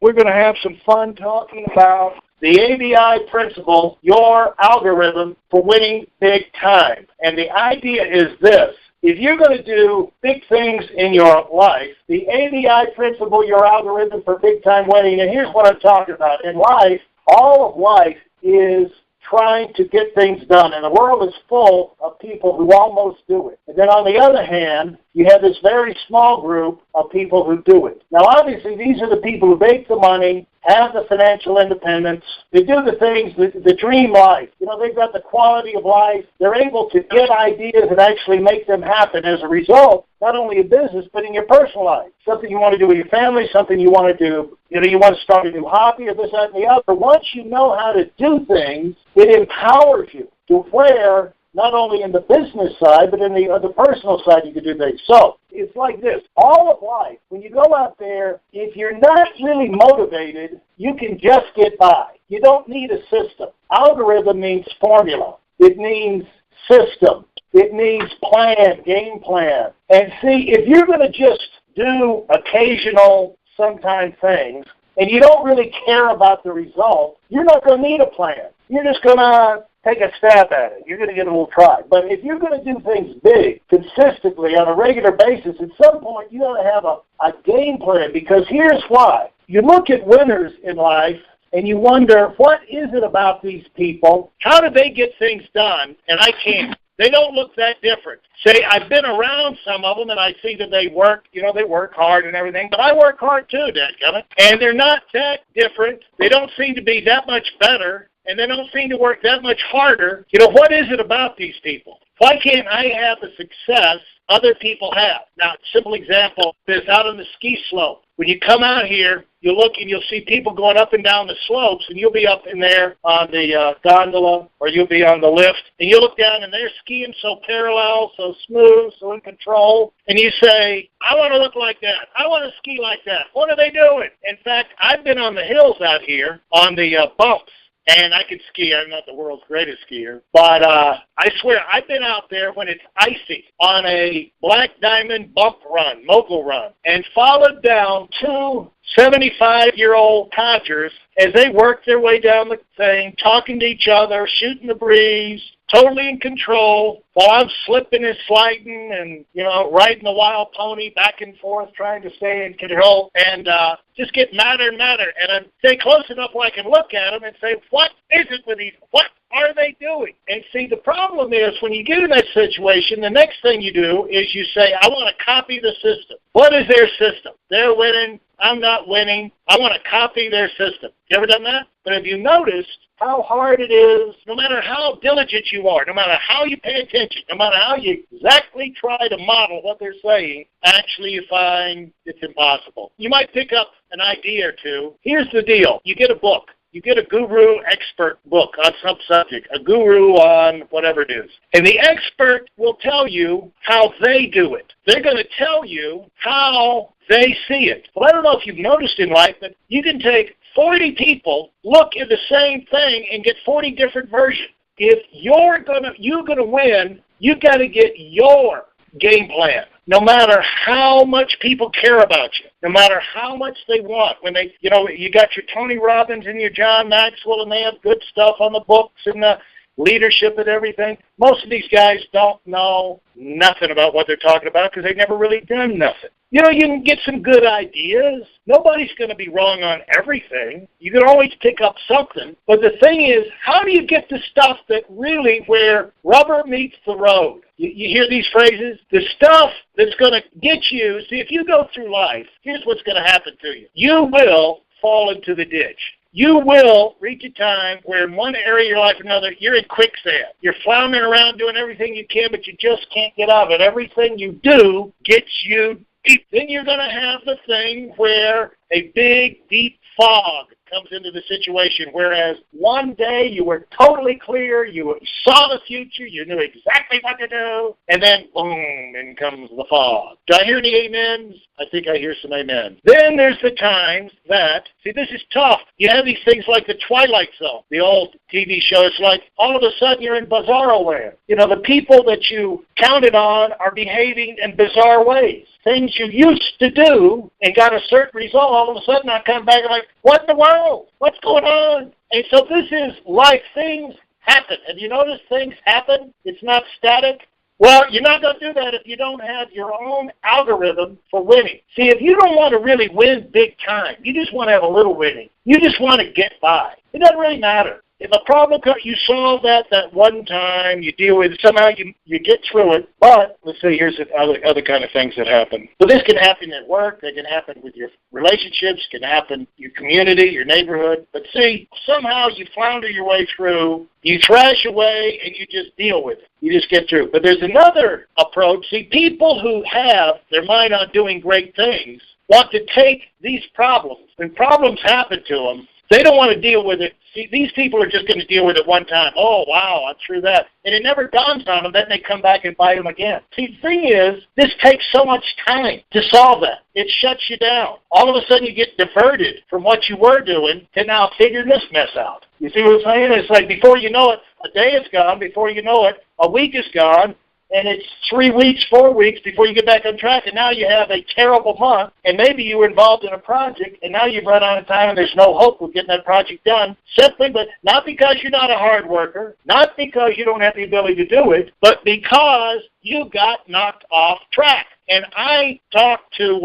we're going to have some fun talking about the ABI principle, your algorithm for winning big time. And the idea is this. If you're going to do big things in your life, the ABI principle, your algorithm for big time winning, and here's what I'm talking about. In life, all of life is trying to get things done, and the world is full of people who almost do it. And then on the other hand, you have this very small group of people who do it. Now obviously these are the people who make the money, have the financial independence, they do the things, the dream life. You know, they've got the quality of life, they're able to get ideas and actually make them happen as a result, not only in business, but in your personal life. Something you want to do with your family, something you want to do, you want to start a new hobby or this, that, and the other. Once you know how to do things, it empowers you to where not only in the business side, but in the personal side you can do things. So it's like this. All of life, when you go out there, if you're not really motivated, you can just get by. You don't need a system. Algorithm means formula. It means system. It means plan, game plan. And see, if you're going to just do occasional, sometime things, and you don't really care about the result, you're not going to need a plan. You're just going to take a stab at it. You're going to get a little try. But if you're going to do things big, consistently, on a regular basis, at some point you got to have a game plan, because here's why. You look at winners in life, and you wonder, what is it about these people? How do they get things done, and I can't? They don't look that different. Say, I've been around some of them, and I see that they work, they work hard and everything, but I work hard too, dadgummit. And they're not that different. They don't seem to be that much better, and they don't seem to work that much harder. What is it about these people? Why can't I have the success other people have? Now, simple example is out on the ski slope. When you come out here, you look and you'll see people going up and down the slopes, and you'll be up in there on the gondola, or you'll be on the lift, and you look down and they're skiing so parallel, so smooth, so in control, and you say, I want to look like that. I want to ski like that. What are they doing? In fact, I've been on the hills out here on the bumps. And I can ski. I'm not the world's greatest skier. But I swear, I've been out there when it's icy on a black diamond bump run, mogul run, and followed down two 75-year-old codgers as they work their way down the thing, talking to each other, shooting the breeze, totally in control, while I'm slipping and sliding and, riding the wild pony back and forth, trying to stay in control, and just get madder and madder. And I stay close enough where I can look at them and say, what is it with these? What are they doing? And see, the problem is when you get in that situation, the next thing you do is you say, I want to copy the system. What is their system? They're winning. I'm not winning. I want to copy their system. You ever done that? But have you noticed how hard it is, no matter how diligent you are, no matter how you pay attention, no matter how you exactly try to model what they're saying, actually you find it's impossible. You might pick up an idea or two. Here's the deal. You get a book. You get a guru expert book on some subject, a guru on whatever it is. And the expert will tell you how they do it. They're going to tell you how they see it. Well, I don't know if you've noticed in life that you can take 40 people, look at the same thing, and get 40 different versions. If you're gonna win, you got to get your game plan. No matter how much people care about you, no matter how much they want. When they, you got your Tony Robbins and your John Maxwell, and they have good stuff on the books and the leadership and everything. Most of these guys don't know nothing about what they're talking about because they've never really done nothing. You can get some good ideas. Nobody's going to be wrong on everything. You can always pick up something. But the thing is, how do you get the stuff that really where rubber meets the road? You hear these phrases? The stuff that's going to get you, see, if you go through life, here's what's going to happen to you. You will fall into the ditch. You will reach a time where in one area of your life or another, you're in quicksand. You're floundering around doing everything you can, but you just can't get out of it. Everything you do gets you deep. Then you're going to have the thing where a big, deep fog comes into the situation, whereas one day you were totally clear, you saw the future, you knew exactly what to do, and then boom, in comes the fog. Do I hear any amens? I think I hear some amens. Then there's the times that, see, this is tough. You have these things like the Twilight Zone, the old TV show. It's like all of a sudden you're in bizarro land. The people that you counted on are behaving in bizarre ways. things you used to do and got a certain result, all of a sudden I come back and I'm like, what in the world? What's going on? And so this is life. Things happen. Have you noticed things happen? It's not static. Well, you're not going to do that if you don't have your own algorithm for winning. See, if you don't want to really win big time, you just want to have a little winning. You just want to get by. It doesn't really matter. If a problem comes, you solve that one time, you deal with it, somehow you get through it. But, let's see, here's the other kind of things that happen. But this can happen at work, it can happen with your relationships, it can happen your community, your neighborhood. But see, somehow you flounder your way through, you thrash away, and you just deal with it. You just get through. But there's another approach. See, people who have their mind on doing great things want to take these problems. When problems happen to them, they don't want to deal with it. See, these people are just going to deal with it one time. Oh, wow, I'm through that. And it never dawns on them. Then they come back and bite them again. See, the thing is, this takes so much time to solve that. It shuts you down. All of a sudden you get diverted from what you were doing to now figure this mess out. You see what I'm saying? It's like before you know it, a day is gone. Before you know it, a week is gone. And it's 3 weeks, 4 weeks before you get back on track, and now you have a terrible month, and maybe you were involved in a project, and now you've run out of time, and there's no hope of getting that project done, simply, but not because you're not a hard worker, not because you don't have the ability to do it, but because you got knocked off track. And I talk to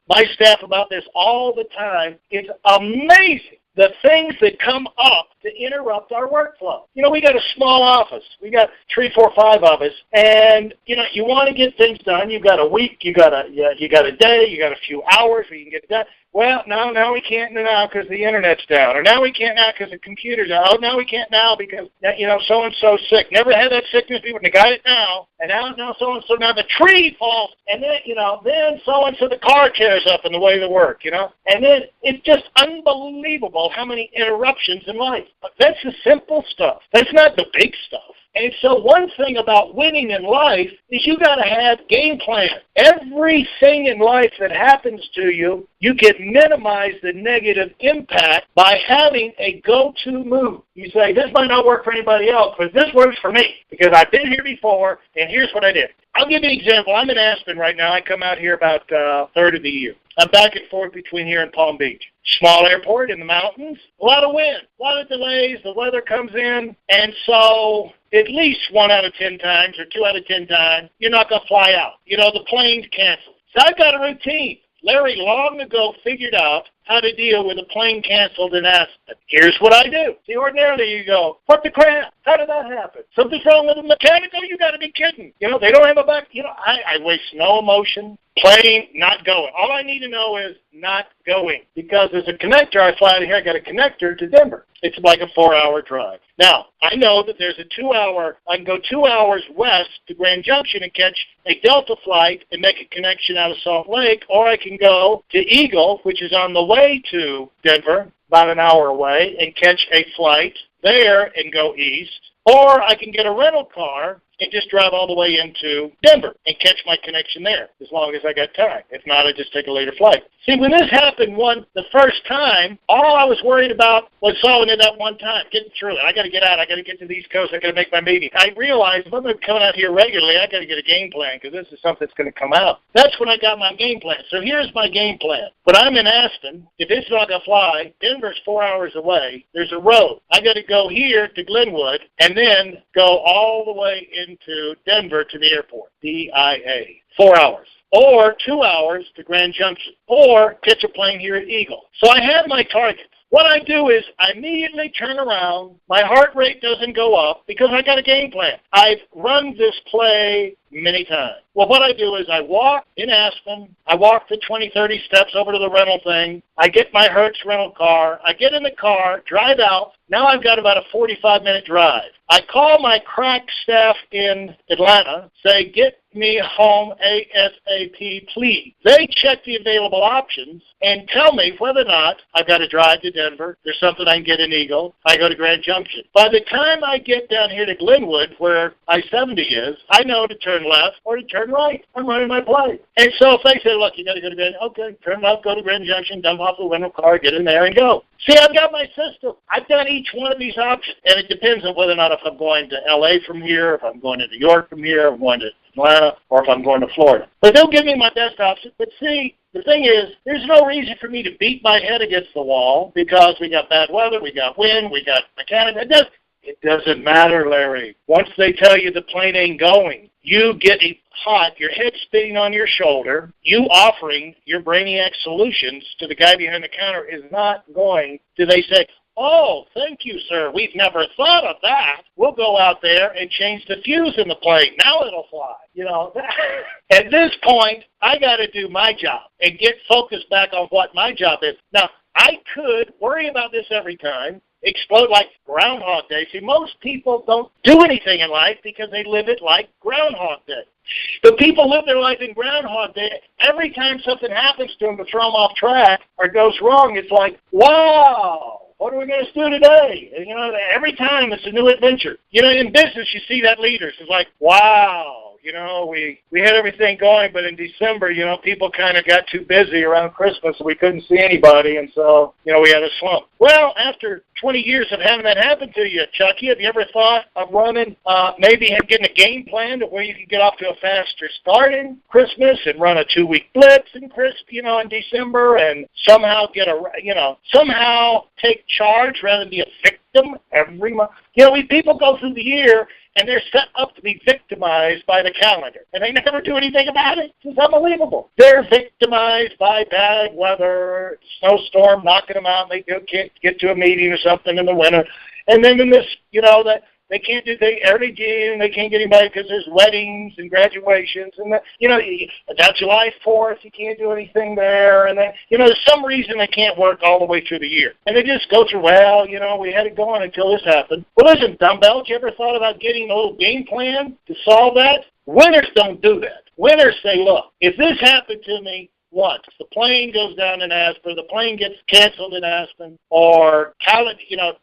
my staff about this all the time. It's amazing the things that come up to interrupt our workflow. You know, we got a small office. We got 3, 4, 5 of us, and you know, you want to get things done. You got a week. You got a day. You got a few hours where you can get it done. Well, now we can't now because the internet's down, or now we can't now because the computer's out. Oh, now we can't now because so and so's sick. Never had that sickness before. They got it now, and now so and so. Now the tree falls, and then so and so the car tears up in the way to work. And then it's just unbelievable how many interruptions in life. But that's the simple stuff. That's not the big stuff. And so one thing about winning in life is you got to have game plan. Everything in life that happens to you, you can minimize the negative impact by having a go-to move. You say, this might not work for anybody else, but this works for me because I've been here before, and here's what I did. I'll give you an example. I'm in Aspen right now. I come out here about a third of the year. I'm back and forth between here and Palm Beach. Small airport in the mountains, a lot of wind, a lot of delays, the weather comes in, and so at least 1 out of 10 times or 2 out of 10 times, you're not going to fly out. The plane's canceled. So I've got a routine. Larry long ago figured out how to deal with a plane canceled in Aspen. Here's what I do. See, ordinarily you go, what the crap? How did that happen? Something's wrong with the mechanical? You got to be kidding. They don't have a back. I waste no emotion. Plane not going. All I need to know is not going. Because as a connector, I fly out of here, I got a connector to Denver. It's like a 4-hour drive. Now, I know that there's a 2-hour, I can go 2 hours west to Grand Junction and catch a Delta flight and make a connection out of Salt Lake, or I can go to Eagle, which is on the way to Denver, about an hour away, and catch a flight there and go east. Or I can get a rental car and just drive all the way into Denver and catch my connection there, as long as I got time. If not, I just take a later flight. See, when this happened the first time, all I was worried about was solving it that one time, getting through it. I got to get out. I got to get to the East Coast. I got to make my meeting. I realized if I'm going to come out here regularly, I got to get a game plan because this is something that's going to come out. That's when I got my game plan. So here's my game plan. When I'm in Aspen, if it's not going to fly, Denver's 4 hours away. There's a road. I got to go here to Glenwood and then go all the way into Denver to the airport, DIA. 4 hours. Or 2 hours to Grand Junction. Or catch a plane here at Eagle. So I have my targets. What I do is I immediately turn around. My heart rate doesn't go up because I got a game plan. I've run this play many times. Well, what I do is I walk in Aspen. I walk the 20, 30 steps over to the rental thing. I get my Hertz rental car. I get in the car, drive out. Now I've got about a 45-minute drive. I call my crack staff in Atlanta, say, get me home ASAP, please. They check the available options and tell me whether or not I've got to drive to Denver. There's something I can get in Eagle. I go to Grand Junction. By the time I get down here to Glenwood, where I-70 is, I know to turn left or to turn right. I'm running my play. And so if they say, look, you got to go to Grand, okay, turn left, go to Grand Junction, dump off the rental car, get in there and go. See, I've got my system. I've done each one of these options, and it depends on whether or not if I'm going to L.A. from here, if I'm going to New York from here, if I'm going to Atlanta or if I'm going to Florida. But they'll give me my best option. But see, the thing is, there's no reason for me to beat my head against the wall because we got bad weather, we got wind, we got mechanics. It doesn't matter, Larry. Once they tell you the plane ain't going, you getting hot, your head spinning on your shoulder, you offering your brainiac solutions to the guy behind the counter is not going to, they say, oh, thank you, sir. We've never thought of that. We'll go out there and change the fuse in the plane. Now it'll fly. You know, at this point, I got to do my job and get focused back on what my job is. Now, I could worry about this every time, explode like Groundhog Day. See, most people don't do anything in life because they live it like Groundhog Day. But people live their life in Groundhog Day. Every time something happens to them to throw them off track or goes wrong, it's like, wow, what are we going to do today? And, you know, every time it's a new adventure. You know, in business, you see that leaders. It's like, wow. You know, we had everything going, but in December, you know, people kind of got too busy around Christmas, so we couldn't see anybody, and so, you know, we had a slump. Well, after 20 years of having that happen to you, Chucky, have you ever thought of running, maybe getting a game plan to where you could get off to a faster start in Christmas and run a 2-week blitz in in December, and somehow somehow take charge rather than be a victim every month? You know, people go through the year and they're set up to be victimized by the calendar, and they never do anything about it. It's unbelievable. They're victimized by bad weather, snowstorm knocking them out, and they can't get to a meeting or something in the winter. And then in this, that they can't do the early June, they can't get anybody because there's weddings and graduations, and about July 4th, you can't do anything there, and then, there's some reason they can't work all the way through the year. And they just go through, we had it going until this happened. Well, listen, dumbbells, you ever thought about getting a little game plan to solve that? Winners don't do that. Winners say, look, if this happened to me once, the plane goes down in Aspen, the plane gets canceled in Aspen, or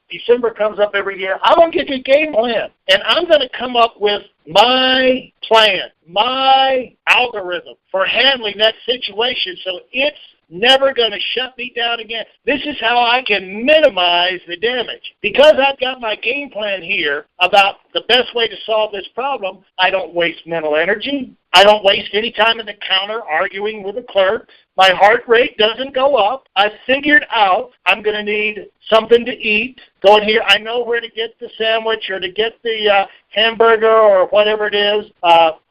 December comes up every year, I'm going to get a game plan, and I'm going to come up with my plan, my algorithm for handling that situation so it's never going to shut me down again. This is how I can minimize the damage. Because I've got my game plan here about the best way to solve this problem, I don't waste mental energy. I don't waste any time at the counter arguing with a clerk. My heart rate doesn't go up. I've figured out I'm going to need something to eat. Go in here. I know where to get the sandwich or to get the hamburger or whatever it is.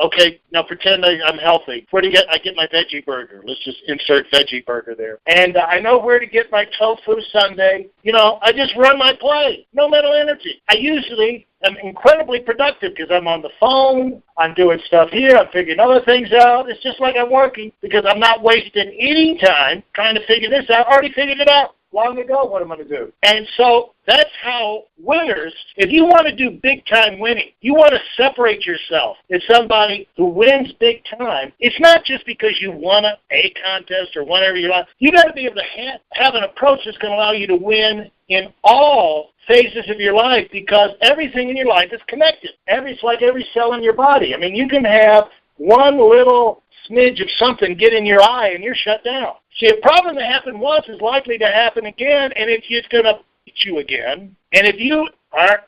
Okay, now pretend I'm healthy. Where do I get my veggie burger? Let's just insert veggie burger there. And I know where to get my tofu sundae. I just run my play. No mental energy. I usually am incredibly productive because I'm on the phone, I'm doing stuff here, I'm figuring other things out. It's just like I'm working because I'm not wasting any time trying to figure this out. I already figured it out long ago what I'm going to do. And so that's how winners, if you want to do big-time winning, you want to separate yourself as somebody who wins big time. It's not just because you won a contest or whatever you like. You got to be able to have an approach that's going to allow you to win in all phases of your life because everything in your life is connected. It's like every cell in your body. I mean, you can have one little smidge of something get in your eye and you're shut down. See, a problem that happened once is likely to happen again, and it's just going to beat you again. And if you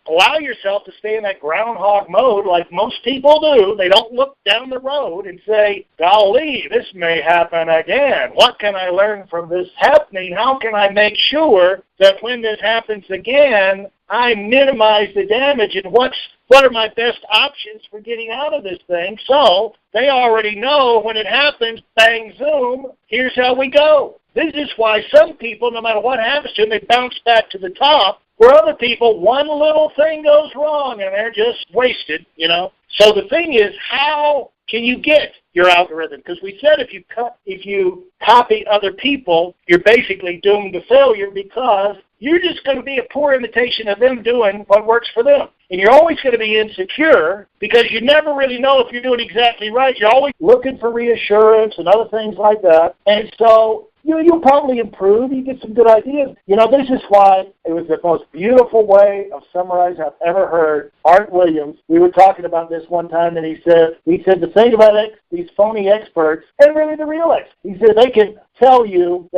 allow yourself to stay in that groundhog mode like most people do, they don't look down the road and say, golly, this may happen again. What can I learn from this happening? How can I make sure that when this happens again, I minimize the damage, and what are my best options for getting out of this thing? So they already know when it happens, bang, zoom, here's how we go. This is why some people, no matter what happens to them, they bounce back to the top, where other people, one little thing goes wrong and they're just wasted, So the thing is, how can you get your algorithm? Because we said if you copy other people, you're basically doomed to failure because you're just going to be a poor imitation of them doing what works for them. And you're always going to be insecure because you never really know if you're doing exactly right. You're always looking for reassurance and other things like that. And so you'll probably improve. You get some good ideas. This is why it was the most beautiful way of summarizing I've ever heard. Art Williams, we were talking about this one time, and he said the thing about these phony experts and really the real experts, he said they can tell you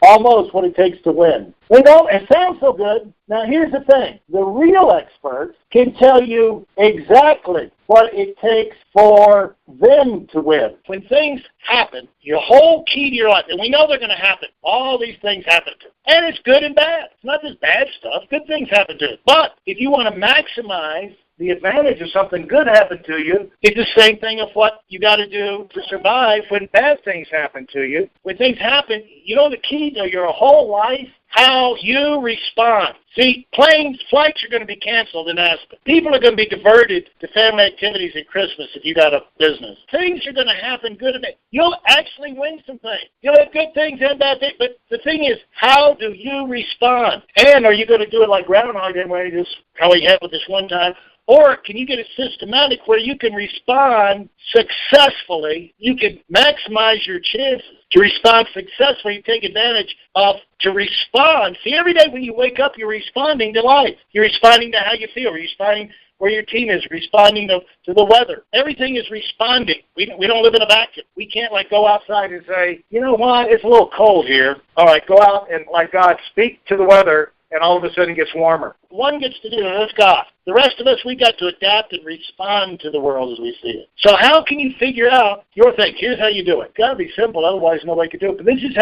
almost what it takes to win. They don't, it sounds so good. Now here's the thing. The real experts can tell you exactly what it takes for them to win. When things happen, your whole key to your life, and we know they're going to happen. All these things happen to them. And it's good and bad. It's not just bad stuff. Good things happen to it. But if you want to maximize the advantage of something good happen to you, it's the same thing of what you got to do to survive when bad things happen to you. When things happen, you know the key to your whole life? How you respond. See, flights are going to be canceled in Aspen. People are going to be diverted to family activities at Christmas if you got a business. Things are going to happen good and bad. You'll actually win some things. You'll have good things and bad things. But the thing is, how do you respond? And are you going to do it like Groundhog Day, where you just how we had with this one time? Or can you get it systematic where you can respond successfully? You can maximize your chances to respond successfully and take advantage of to respond. See, every day when you wake up, you're responding to life. You're responding to how you feel. You're responding where your team is, responding to the weather. Everything is responding. We don't live in a vacuum. We can't go outside and say, you know what, it's a little cold here. All right, go out and God, speak to the weather, and all of a sudden it gets warmer. One gets to do it, that's God. The rest of us, we got to adapt and respond to the world as we see it. So how can you figure out your thing? Here's how you do it. It's got to be simple, otherwise nobody can do it. But this is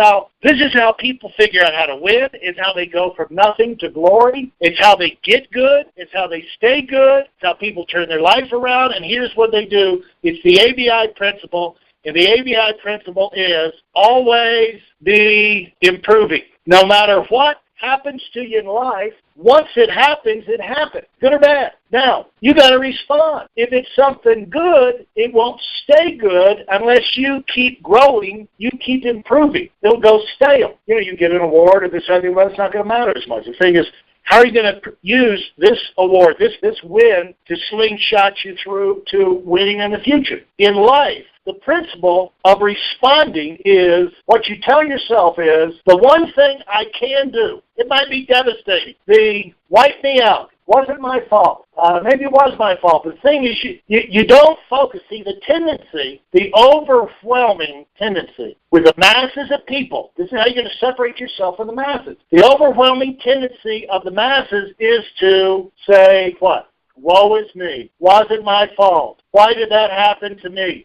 how people figure out how to win. It's how they go from nothing to glory. It's how they get good. It's how they stay good. It's how people turn their life around. And here's what they do. It's the ABI principle. And the ABI principle is always be improving. No matter what happens to you in life, once it happens, good or bad. Now, you got to respond. If it's something good, it won't stay good unless you keep growing, you keep improving. It'll go stale. You get an award or this other, well, it's not going to matter as much. The thing is, how are you going to use this award, this win, to slingshot you through to winning in the future? In life, the principle of responding is what you tell yourself is the one thing I can do. It might be devastating. The wipe me out. Wasn't my fault. Maybe it was my fault. But the thing is, you don't focus. See, the tendency, the overwhelming tendency with the masses of people, this is how you're going to separate yourself from the masses. The overwhelming tendency of the masses is to say, what? Woe is me. Wasn't my fault. Why did that happen to me?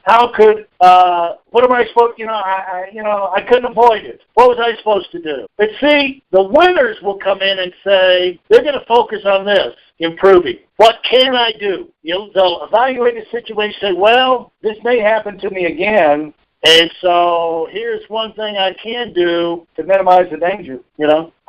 How could, what am I supposed, I couldn't avoid it. What was I supposed to do? But see, the winners will come in and say, they're going to focus on this, improving. What can I do? They'll evaluate the situation and say, well, this may happen to me again, and so here's one thing I can do to minimize the danger.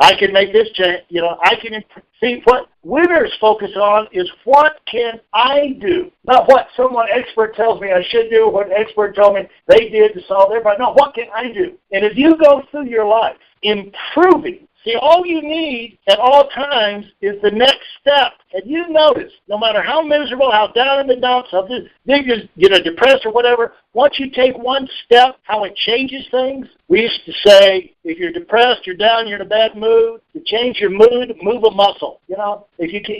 I can make this change. I can see what winners focus on is what can I do, not what someone expert tells me I should do, what an expert told me they did to solve their problem. No, what can I do? And if you go through your life improving, see, all you need at all times is the next step. And you notice, no matter how miserable, how down in the dumps, how depressed or whatever, once you take one step, how it changes things. We used to say, if you're depressed, you're down, you're in a bad mood, to change your mood, move a muscle. If you can,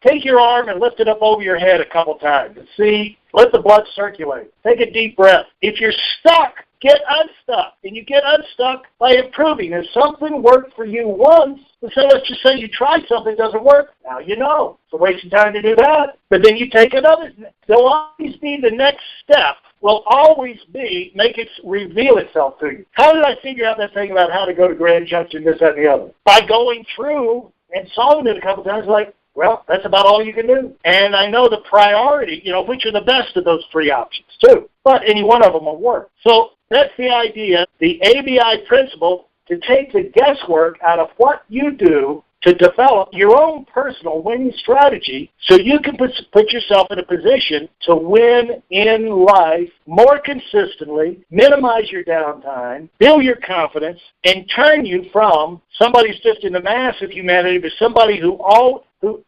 take your arm and lift it up over your head a couple times and see, let the blood circulate. Take a deep breath. If you're stuck, get unstuck. And you get unstuck by improving. If something worked for you once, so let's just say you tried something, it doesn't work. Now you know. It's a waste of time to do that. But then you take another. There'll always be the next step. Will always be, make it reveal itself to you. How did I figure out that thing about how to go to Grand Junction, this, that, and the other? By going through and solving it a couple times, well, that's about all you can do. And I know the priority, which are the best of those three options, too. But any one of them will work. So that's the idea, the ABI principle, to take the guesswork out of what you do to develop your own personal winning strategy so you can put yourself in a position to win in life more consistently, minimize your downtime, build your confidence, and turn you from somebody who's just in the mass of humanity to somebody who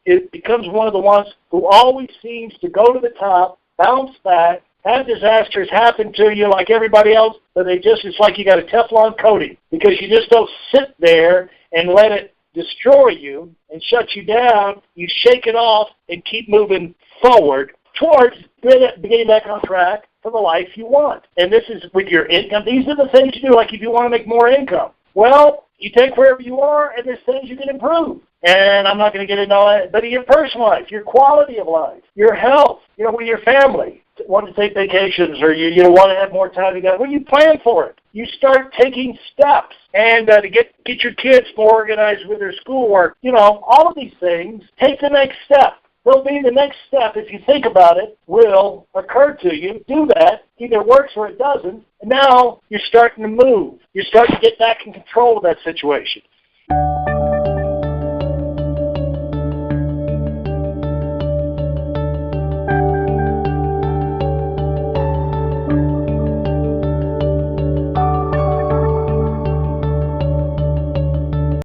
it becomes one of the ones who always seems to go to the top, bounce back, have disasters happen to you like everybody else, but it's like you got a Teflon coating because you just don't sit there and let it destroy you and shut you down. You shake it off and keep moving forward towards getting back on track for the life you want. And this is with your income. These are the things you do, like if you want to make more income. Well, you take wherever you are, and there's things you can improve. And I'm not going to get into all that, but in your personal life, your quality of life, your health, with your family, want to take vacations, or you want to have more time together. Well, you plan for it. You start taking steps, and to get your kids more organized with their schoolwork. All of these things. Take the next step. They'll be the next step, if you think about it, will occur to you. Do that. Either it works or it doesn't. And now you're starting to move. You're starting to get back in control of that situation.